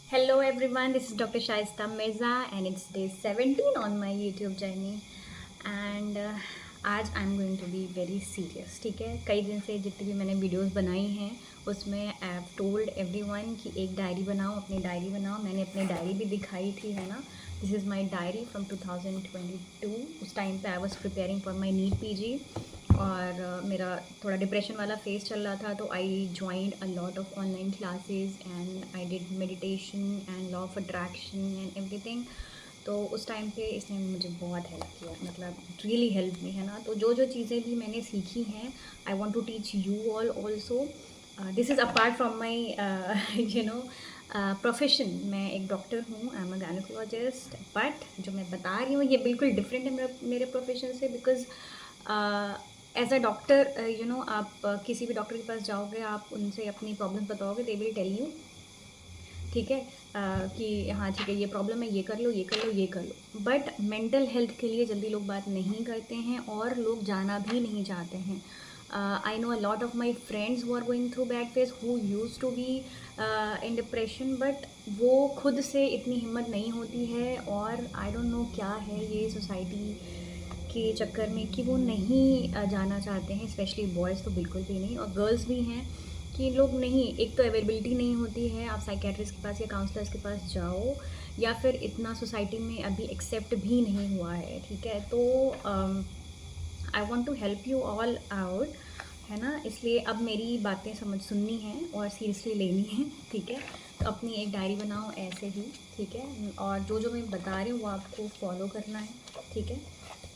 Hello everyone, this is Dr. Shaista Mirza and it's day 17 on my YouTube journey and आज I am going to be very serious. ठीक है, कई दिन से जितनी भी मैंने वीडियोस बनाई हैं उसमें आई हैव टोल्ड एवरीवन कि एक डायरी बनाओ, अपनी डायरी बनाओ। मैंने अपनी डायरी भी दिखाई थी, है ना। This is my diary from 2022। उस टाइम पे I was preparing for my NEET PG और मेरा थोड़ा डिप्रेशन वाला फेस चल रहा था, तो आई joined a lot of online classes and I did meditation and law of attraction and everything. तो उस टाइम पे इसने मुझे बहुत हेल्प किया, मतलब रियली हेल्प मी, है ना। तो जो जो चीज़ें भी मैंने सीखी हैं I want to teach you all also. This is apart from my you know profession. मैं एक डॉक्टर हूँ, I am a gynaecologist, but जो मैं बता रही हूँ ये बिल्कुल डिफरेंट है मेरे प्रोफेशन से। बिकॉज एज अ डॉक्टर आप किसी भी डॉक्टर के पास जाओगे, आप उनसे अपनी प्रॉब्लम बताओगे, दे विल टेल यू, ठीक है, कि हाँ ठीक है ये प्रॉब्लम है, ये कर लो, ये कर लो, ये कर लो। बट मेंटल हेल्थ के लिए जल्दी लोग बात नहीं करते हैं और लोग जाना भी नहीं चाहते हैं। I know a lot of my friends who are going through bad phase, who use to be in depression, but वो खुद से इतनी हिम्मत नहीं होती है। और आई डोंट नो क्या है ये सोसाइटी के चक्कर में कि वो नहीं जाना चाहते हैं, स्पेशली बॉयज़ तो बिल्कुल भी नहीं, और गर्ल्स भी हैं कि लोग नहीं, एक तो अवेलेबिलिटी नहीं होती है, आप साइकेट्रिस्ट के पास या काउंसलर्स के पास जाओ, या फिर इतना सोसाइटी में अभी एक्सेप्ट भी नहीं हुआ है। ठीक है, तो I want to help you all out, है ना। इसलिए अब मेरी बातें समझ सुननी है और सीरियसली लेनी है, ठीक है। तो अपनी एक डायरी बनाओ ऐसे ही, ठीक है, और जो जो मैं बता रही हूँ वो आपको फॉलो करना है, ठीक है।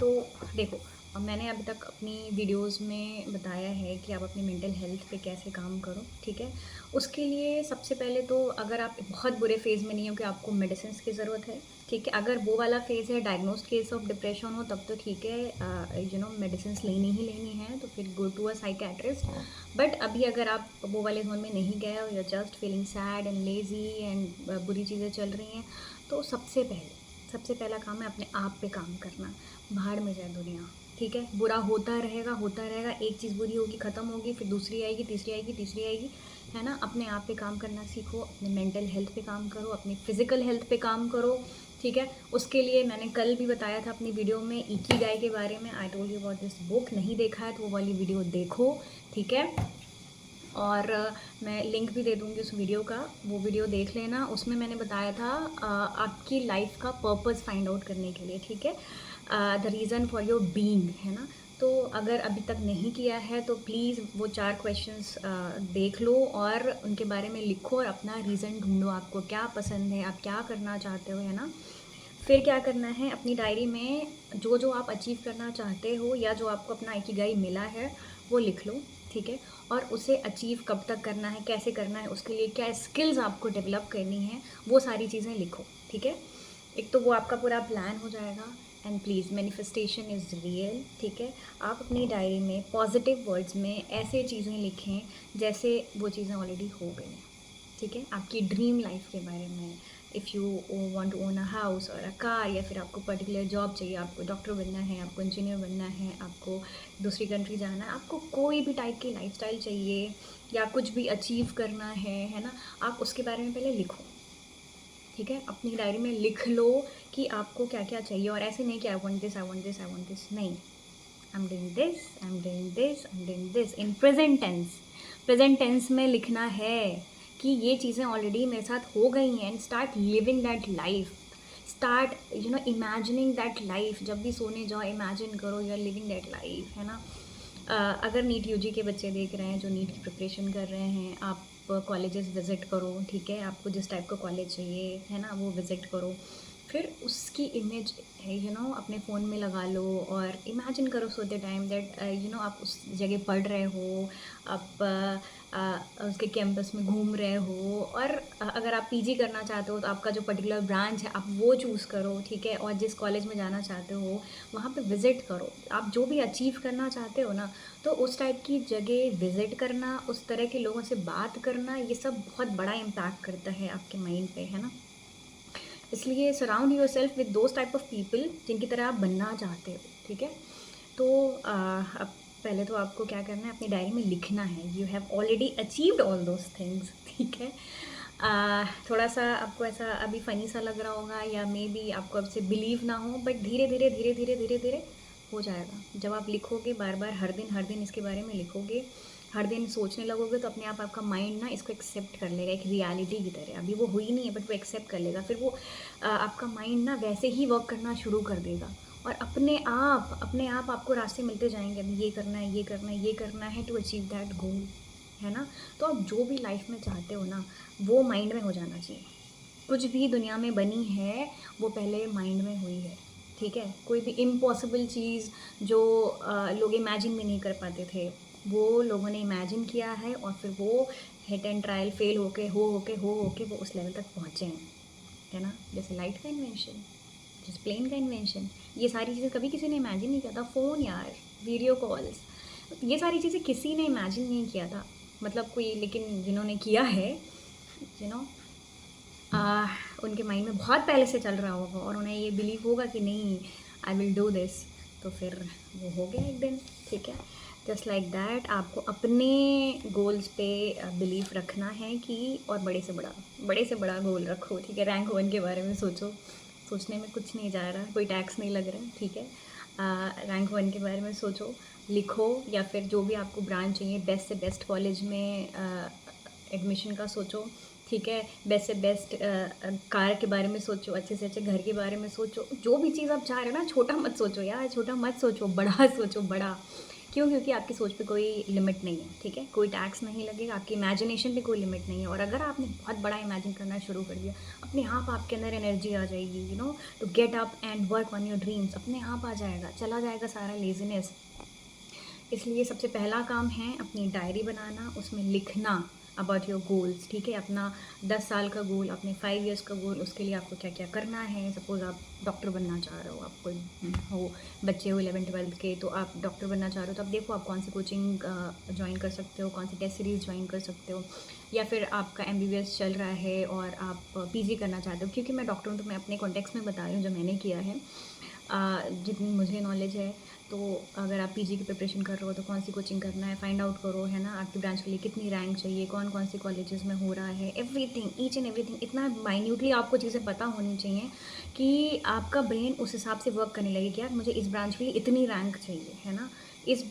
तो देखो, मैंने अभी तक अपनी वीडियोस में बताया है कि आप अपनी मेंटल हेल्थ पे कैसे काम करो, ठीक है। उसके लिए सबसे पहले तो अगर आप बहुत बुरे फेज़ में नहीं हो कि आपको मेडिसिन की ज़रूरत है, ठीक है, अगर वो वाला फेज़ है, डायग्नोस्ड केस ऑफ डिप्रेशन हो, तब तो ठीक है, मेडिसिन लेनी ही लेनी है, तो फिर go to a psychiatrist. But अभी अगर आप वो वाले जोन में नहीं गए हो, you are just feeling sad and lazy and बुरी चीज़ें चल रही हैं, तो सबसे पहला काम है अपने आप पे काम करना। भाड़ में जाए दुनिया, ठीक है, बुरा होता रहेगा होता रहेगा, एक चीज़ बुरी होगी, ख़त्म होगी, फिर दूसरी आएगी, तीसरी आएगी, तीसरी आएगी, है ना। अपने आप पे काम करना सीखो, अपने मेंटल हेल्थ पे काम करो, अपनी फ़िज़िकल हेल्थ पे काम करो, ठीक है। उसके लिए मैंने कल भी बताया था अपनी वीडियो में इकिगाई के बारे में, I told you about this book. नहीं देखा है तो वो वाली वीडियो देखो, ठीक है। और मैं लिंक भी दे दूँगी उस वीडियो का, वो वीडियो देख लेना। उसमें मैंने बताया था आपकी लाइफ का पर्पस फाइंड आउट करने के लिए, ठीक है, the reason for your being, है ना। तो अगर अभी तक नहीं किया है तो प्लीज़ वो 4 क्वेश्चंस देख लो और उनके बारे में लिखो और अपना रीज़न ढूंढो, आपको क्या पसंद है, आप क्या करना चाहते हो, है ना। फिर क्या करना है, अपनी डायरी में जो जो आप अचीव करना चाहते हो या जो आपको अपना इकिगाई मिला है वो लिख लो, ठीक है। और उसे अचीव कब तक करना है, कैसे करना है, उसके लिए क्या स्किल्स आपको डेवलप करनी है, वो सारी चीज़ें लिखो, ठीक है। एक तो वो आपका पूरा प्लान हो जाएगा। And please, manifestation is real, ठीक है। आप अपनी डायरी में पॉजिटिव वर्ड्स में ऐसे चीज़ें लिखें जैसे वो चीज़ें ऑलरेडी हो गई हैं, ठीक है। आपकी ड्रीम लाइफ के बारे में, if you want to own a house और अ कार, या फिर आपको पर्टिकुलर जॉब चाहिए, आपको डॉक्टर बनना है, आपको इंजीनियर बनना है, आपको दूसरी कंट्री जाना है, आपको कोई भी टाइप की लाइफस्टाइल चाहिए या कुछ भी अचीव करना है ना, आप उसके बारे में पहले लिखो, ठीक है। अपनी डायरी में लिख लो कि आपको क्या क्या चाहिए, और ऐसे नहीं कि I want this, I want this, I want this, नहीं। I am doing this, I am doing this, I am doing this in present tense. Present tense में लिखना है कि ये चीज़ें ऑलरेडी मेरे साथ हो गई हैं, and start living that life, start imagining that life. जब भी सोने जाओ इमेजिन करो you are living that life, है ना। अगर नीट यूजी के बच्चे देख रहे हैं जो नीट की प्रिपरेशन कर रहे हैं, आप कॉलेजेस विज़िट करो, ठीक है, आपको जिस टाइप का कॉलेज चाहिए, है ना, वो विज़िट करो। फिर उसकी इमेज अपने फ़ोन में लगा लो और इमेजिन करो सोते टाइम दैट आप उस जगह पढ़ रहे हो, आप उसके कैंपस में घूम रहे हो, और अगर आप पीजी करना चाहते हो तो आपका जो पर्टिकुलर ब्रांच है आप वो चूज़ करो, ठीक है। और जिस कॉलेज में जाना चाहते हो वहाँ पे विज़िट करो। आप जो भी अचीव करना चाहते हो ना, तो उस टाइप की जगह विज़िट करना, उस तरह के लोगों से बात करना, ये सब बहुत बड़ा इम्पैक्ट करता है आपके माइंड पे, है ना। इसलिए surround your self with those type of people जिनकी तरह आप बनना चाहते हो, ठीक है। तो अब पहले तो आपको क्या करना है, अपनी डायरी में लिखना है, you have already achieved all those things, ठीक है। थोड़ा सा आपको ऐसा अभी फ़नी सा लग रहा होगा या मे बी आपको अब से बिलीव ना हो, बट धीरे धीरे धीरे धीरे धीरे धीरे हो जाएगा। जब आप लिखोगे बार बार हर दिन इसके बारे में लिखोगे, हर दिन सोचने लगोगे, तो अपने आप आपका माइंड ना इसको एक्सेप्ट कर लेगा एक रियलिटी की तरह। अभी वो हुई नहीं है बट वो एक्सेप्ट कर लेगा। फिर वो आपका माइंड ना वैसे ही वर्क करना शुरू कर देगा और अपने आप आपको रास्ते मिलते जाएंगे। अभी ये करना है, ये करना है, ये करना है टू अचीव दैट गोल, है ना। तो आप जो भी लाइफ में चाहते हो ना, वो माइंड में हो जाना चाहिए। कुछ भी दुनिया में बनी है वो पहले माइंड में हुई है, ठीक है। कोई भी इम्पॉसिबल चीज़ जो लोग इमेजिन भी नहीं कर पाते थे, वो लोगों ने इमेजिन किया है और फिर वो हिट एंड ट्रायल फेल होके वो उस लेवल तक पहुँचे हैं, है ना। जैसे लाइट का इन्वेंशन, जैसे प्लेन का इन्वेंशन, ये सारी चीज़ें कभी किसी ने इमेजिन नहीं किया था। फ़ोन यार, वीडियो कॉल्स, ये सारी चीज़ें किसी ने इमेजिन नहीं किया था, मतलब कोई, लेकिन जिन्होंने किया है, यू नो, उनके माइंड में बहुत पहले से चल रहा होगा और उन्हें ये बिलीव होगा कि नहीं, आई विल डू दिस, तो फिर वो हो गया एक दिन, ठीक है। जस्ट लाइक दैट आपको अपने गोल्स पे बिलीव रखना है कि, और बड़े से बड़ा गोल रखो, ठीक है। रैंक 1 के बारे में सोचो, सोचने में कुछ नहीं जा रहा, कोई टैक्स नहीं लग रहा, ठीक है। रैंक 1 के बारे में सोचो, लिखो, या फिर जो भी आपको ब्रांच चाहिए, बेस्ट से बेस्ट कॉलेज में एडमिशन का सोचो, ठीक है। बेस्ट से बेस्ट कार के बारे में सोचो, अच्छे से अच्छे घर के बारे में सोचो। जो भी चीज़ आप चाह रहे हो ना, छोटा मत सोचो यार, छोटा मत सोचो, बड़ा सोचो, बड़ा। क्यों? क्योंकि आपकी सोच पे कोई लिमिट नहीं है, ठीक है। कोई टैक्स नहीं लगेगा, आपकी इमेजिनेशन पे कोई लिमिट नहीं है। और अगर आपने बहुत बड़ा इमेजिन करना शुरू कर दिया, अपने आप आपके अंदर एनर्जी आ जाएगी, you know, to get up and work on your dreams. अपने आप आ जाएगा, चला जाएगा सारा लेजीनेस। इसलिए सबसे पहला काम है अपनी डायरी बनाना, उसमें लिखना अबाउट योर गोल्स, ठीक है। अपना 10 साल का गोल, अपने 5 इयर्स का गोल, उसके लिए आपको क्या क्या करना है। सपोज़ आप डॉक्टर बनना चाह रहे हो, आप कोई हो, बच्चे हो 11-12 के, तो आप डॉक्टर बनना चाह रहे हो, तो आप देखो आप कौन सी कोचिंग ज्वाइन कर सकते हो, कौन सी टेस्ट सीरीज़ ज्वाइन कर सकते हो। या फिर आपका MBBS चल रहा है और आप PG करना चाहते हो, क्योंकि मैं डॉक्टर हूँ तो मैं अपने कॉन्टेक्स्ट में बता रही हूँ जो मैंने किया है, जितनी मुझे नॉलेज है। तो अगर आप PG की प्रिपरेशन कर रहे हो तो कौन सी कोचिंग करना है, फाइंड आउट करो, है ना। आपकी ब्रांच के लिए कितनी रैंक चाहिए, कौन कौन से कॉलेजेस में हो रहा है, एवरीथिंग, ईच एंड एवरीथिंग। इतना माइन्यूटली आपको चीज़ें पता होनी चाहिए कि आपका ब्रेन उस हिसाब से वर्क करने लगे कि यार मुझे इस ब्रांच के लिए इतनी रैंक चाहिए, है ना।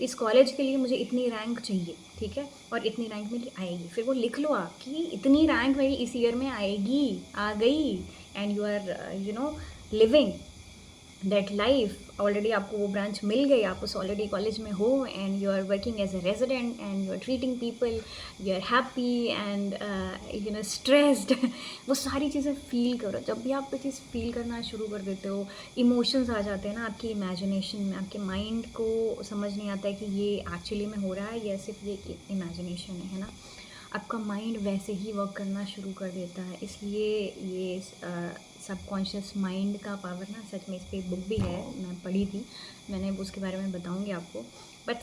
इस कॉलेज के लिए मुझे इतनी रैंक चाहिए, ठीक है, और इतनी रैंक मेरी आएगी। फिर वो लिख लो आप कि इतनी रैंक मेरी इस ईयर में आएगी, आ गई, and you are living that life. Already आपको वो ब्रांच मिल गई, आप उस ऑलरेडी कॉलेज में हो, and you are working as a resident, and you are treating people, you are happy and stressed. वो सारी चीज़ें फील करो। जब भी आप कोई चीज़ फील करना शुरू कर देते हो, इमोशंस आ जाते हैं ना आपकी इमेजिनेशन में, आपके माइंड को समझ नहीं आता है कि ये एक्चुअली में हो रहा है या सिर्फ ये इमेजिनेशन है ना। आपका माइंड वैसे ही वर्क करना शुरू कर देता है। इसलिए ये सबकॉन्शियस माइंड का पावर ना, सच में इस पर एक बुक भी है, मैं पढ़ी थी, मैंने उसके बारे में बताऊंगी आपको। बट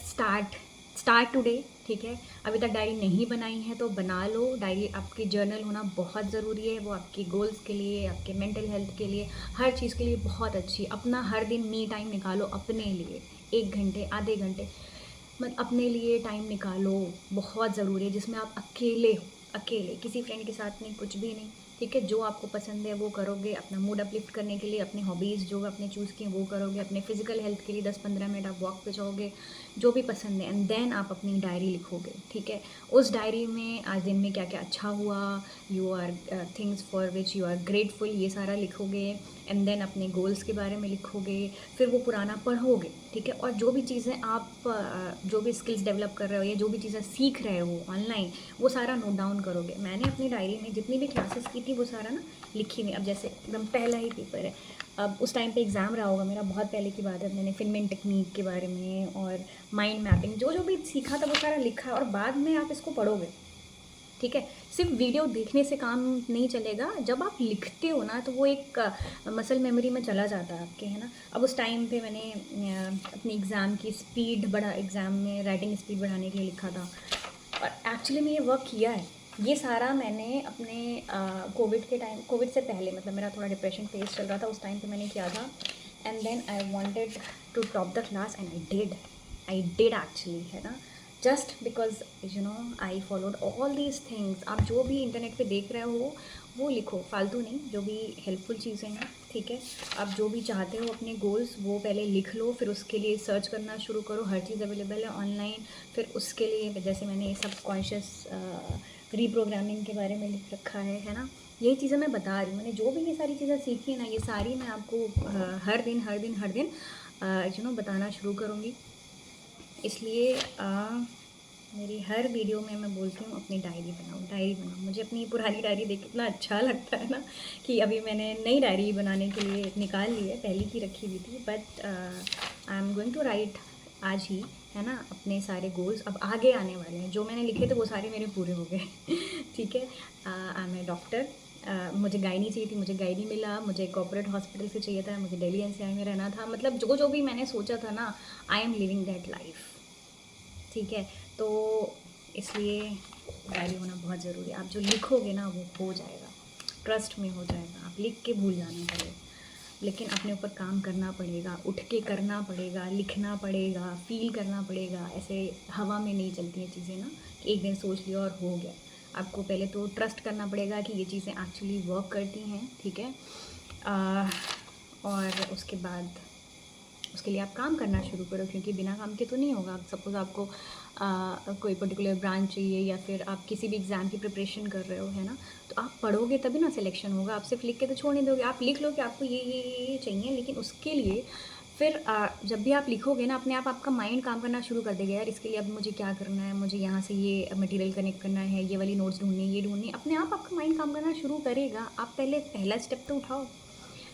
स्टार्ट टुडे, ठीक है। अभी तक डायरी नहीं बनाई है तो बना लो डायरी। आपकी जर्नल होना बहुत ज़रूरी है, वो आपकी गोल्स के लिए, आपके मेंटल हेल्थ के लिए, हर चीज़ के लिए बहुत अच्छी। अपना हर दिन मी टाइम निकालो अपने लिए, 1 घंटे, आधे घंटे, मतलब अपने लिए टाइम निकालो, बहुत ज़रूरी है, जिसमें आप अकेले हो, अकेले, किसी फ्रेंड के साथ नहीं, कुछ भी नहीं, ठीक है। जो आपको पसंद है वो करोगे, अपना मूड अपलिफ्ट करने के लिए अपने हॉबीज़ जो आपने चूज़ किए वो करोगे, अपने फिजिकल हेल्थ के लिए 10-15 मिनट आप वॉक पे जाओगे, जो भी पसंद है, एंड देन आप अपनी डायरी लिखोगे, ठीक है। उस डायरी में आज दिन में क्या क्या अच्छा हुआ, you are things for which you are grateful, ये सारा लिखोगे, एंड देन अपने गोल्स के बारे में लिखोगे। फिर वो पुराना पढ़ोगे, ठीक है। और जो भी चीज़ें आप जो भी स्किल्स डेवलप कर रहे हो या जो भी चीज़ें सीख रहे हो ऑनलाइन, वो सारा नोट डाउन करोगे। मैंने अपनी डायरी में जितनी भी क्लासेस की थी वो सारा ना लिखी हुई। अब जैसे एकदम पहला ही पेपर है, अब उस टाइम पे एग्ज़ाम रहा होगा मेरा, बहुत पहले की बात है, मैंने फिल्मिंग टेक्निक के बारे में और माइंड मैपिंग जो जो भी सीखा था वो सारा लिखा, और बाद में आप इसको पढ़ोगे, ठीक है। सिर्फ वीडियो देखने से काम नहीं चलेगा, जब आप लिखते हो ना तो वो एक मसल मेमोरी में चला जाता है आपके, है ना। अब उस टाइम पे मैंने अपनी एग्ज़ाम की स्पीड एग्ज़ाम में राइटिंग स्पीड बढ़ाने के लिए लिखा था, और एक्चुअली में ये वर्क किया है। ये सारा मैंने अपने कोविड के टाइम, कोविड से पहले, मतलब मेरा थोड़ा डिप्रेशन फेज चल रहा था उस टाइम पे मैंने किया था, and then I wanted to top the class and I did actually, है ना। Just because I followed all these things. आप जो भी इंटरनेट पे देख रहे हो वो लिखो, फालतू नहीं, जो भी हेल्पफुल चीज़ें हैं, ठीक है। आप जो भी चाहते हो अपने गोल्स वो पहले लिख लो, फिर उसके लिए सर्च करना शुरू करो, हर चीज़ अवेलेबल है ऑनलाइन। फिर उसके लिए जैसे मैंने ये सब कॉन्शियस रीप्रोग्रामिंग के बारे में लिख रखा है ना, यही चीज़ें मैं बता रही हूँ। मैंने जो भी ये सारी चीज़ें सीखी है ना, ये सारी मैं आपको हर दिन हर दिन हर दिन बताना शुरू करूँगी। इसलिए मेरी हर वीडियो में मैं बोलती हूँ अपनी डायरी बनाओ, डायरी बनाओ। मुझे अपनी पुरानी डायरी देख के इतना अच्छा लगता है ना कि अभी मैंने नई डायरी बनाने के लिए निकाल ली है, पहले की रखी हुई थी, but I am going to write आज ही, है ना, अपने सारे गोल्स अब आगे आने वाले हैं। जो मैंने लिखे थे वो सारे मेरे पूरे हो गए ठीक है। आई एम ए डॉक्टर, मुझे गायनी चाहिए थी, मुझे गायनी मिला। मुझे कॉर्पोरेट हॉस्पिटल से चाहिए था, मुझे दिल्ली एनसीआर में रहना था। मतलब जो जो भी मैंने सोचा था ना, I am living that life, ठीक है। तो इसलिए डायरी होना बहुत ज़रूरी है। आप जो लिखोगे ना वो हो जाएगा, ट्रस्ट में हो जाएगा। आप लिख के भूल जाना पड़ेगा, लेकिन अपने ऊपर काम करना पड़ेगा, उठ के करना पड़ेगा, लिखना पड़ेगा, फील करना पड़ेगा। ऐसे हवा में नहीं चलती हैं चीज़ें ना कि एक दिन सोच लिया और हो गया। आपको पहले तो ट्रस्ट करना पड़ेगा कि ये चीज़ें एक्चुअली वर्क करती हैं, ठीक है। और उसके बाद उसके लिए आप काम करना शुरू करो, क्योंकि बिना काम के तो नहीं होगा। आप सपोज़ आपको कोई पर्टिकुलर ब्रांच चाहिए या फिर आप किसी भी एग्ज़ाम की प्रिपरेशन कर रहे हो, है ना, तो आप पढ़ोगे तभी ना सिलेक्शन होगा। आप सिर्फ लिख के तो छोड़ नहीं दोगे। आप लिख लो कि आपको ये चाहिए, लेकिन उसके लिए फिर जब भी आप लिखोगे ना, अपने आप आपका माइंड काम करना शुरू कर देगा। यार इसके लिए अब मुझे क्या करना है, मुझे यहाँ से ये मटेरियल कनेक्ट करना है, ये वाली नोट्स ढूंढनी है, ये ढूंढनी है। अपने आप आपका माइंड काम करना शुरू करेगा। आप पहले पहला स्टेप तो उठाओ,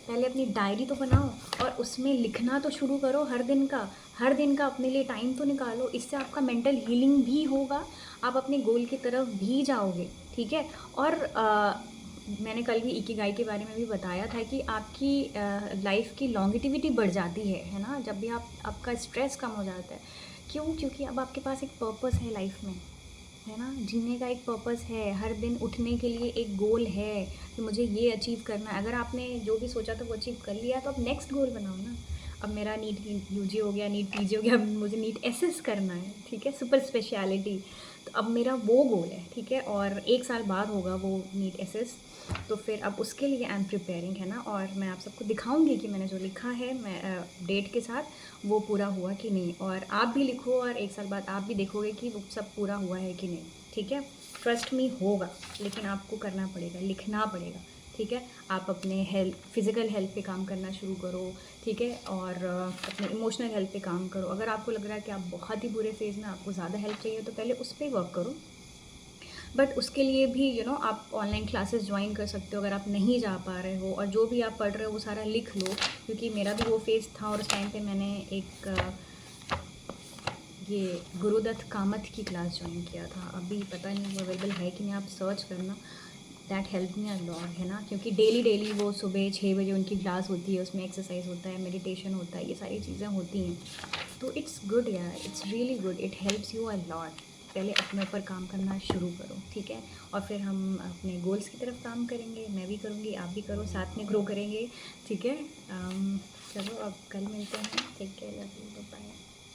पहले अपनी डायरी तो बनाओ और उसमें लिखना तो शुरू करो। हर दिन का अपने लिए टाइम तो निकालो। इससे आपका मेंटल हीलिंग भी होगा, आप अपने गोल की तरफ भी जाओगे, ठीक है। और मैंने कल भी इकिगाई के बारे में भी बताया था कि आपकी लाइफ की लॉन्गिटिविटी बढ़ जाती है ना, जब भी आपका स्ट्रेस कम हो जाता है। क्यों? क्योंकि अब आपके पास एक पर्पस है लाइफ में, है ना, जीने का एक पर्पस है। हर दिन उठने के लिए एक गोल है कि मुझे ये अचीव करना है। अगर आपने जो भी सोचा था वो अचीव कर लिया तो अब नेक्स्ट गोल बनाओ ना। अब मेरा नीट यूजी हो गया, नीट पीजी हो गया, अब मुझे नीट एसएस करना है, ठीक है, सुपर स्पेशलिटी। तो अब मेरा वो गोल है, ठीक है, और 1 साल बाद होगा वो नीट एसएस। तो फिर अब उसके लिए आई एम प्रिपेयरिंग, है ना। और मैं आप सबको दिखाऊंगी कि मैंने जो लिखा है मैं डेट के साथ वो पूरा हुआ कि नहीं। और आप भी लिखो और 1 साल बाद आप भी देखोगे कि वो सब पूरा हुआ है कि नहीं, ठीक है। ट्रस्ट मी होगा, लेकिन आपको करना पड़ेगा, लिखना पड़ेगा, ठीक है। आप अपने फिज़िकल हेल्थ पे काम करना शुरू करो, ठीक है, और अपने इमोशनल हेल्थ पे काम करो। अगर आपको लग रहा है कि आप बहुत ही बुरे फेज़ में, आपको ज़्यादा हेल्प चाहिए, तो पहले उस पर वर्क करो। बट उसके लिए भी आप ऑनलाइन क्लासेस ज्वाइन कर सकते हो अगर आप नहीं जा पा रहे हो। और जो भी आप पढ़ रहे हो वो सारा लिख लो, क्योंकि मेरा भी वो फेज़ था और उस टाइम पे मैंने एक ये गुरुदत्त कामत की क्लास ज्वाइन किया था। अभी पता नहीं वो अवेलेबल है कि नहीं, आप सर्च करना। That help me a lot, है ना, क्योंकि डेली वो सुबह 6 बजे उनकी क्लास होती है। उसमें एक्सरसाइज होता है, मेडिटेशन होता है, ये सारी चीज़ें होती हैं। तो इट्स गुड यार, it's really good, it helps you a lot. पहले अपने ऊपर काम करना शुरू करो, ठीक है, और फिर हम अपने गोल्स की तरफ काम करेंगे। मैं भी करूँगी, आप भी करो, साथ में ग्रो करेंगे, ठीक है। चलो अब कल मिलते हैं, take care, love you, bye.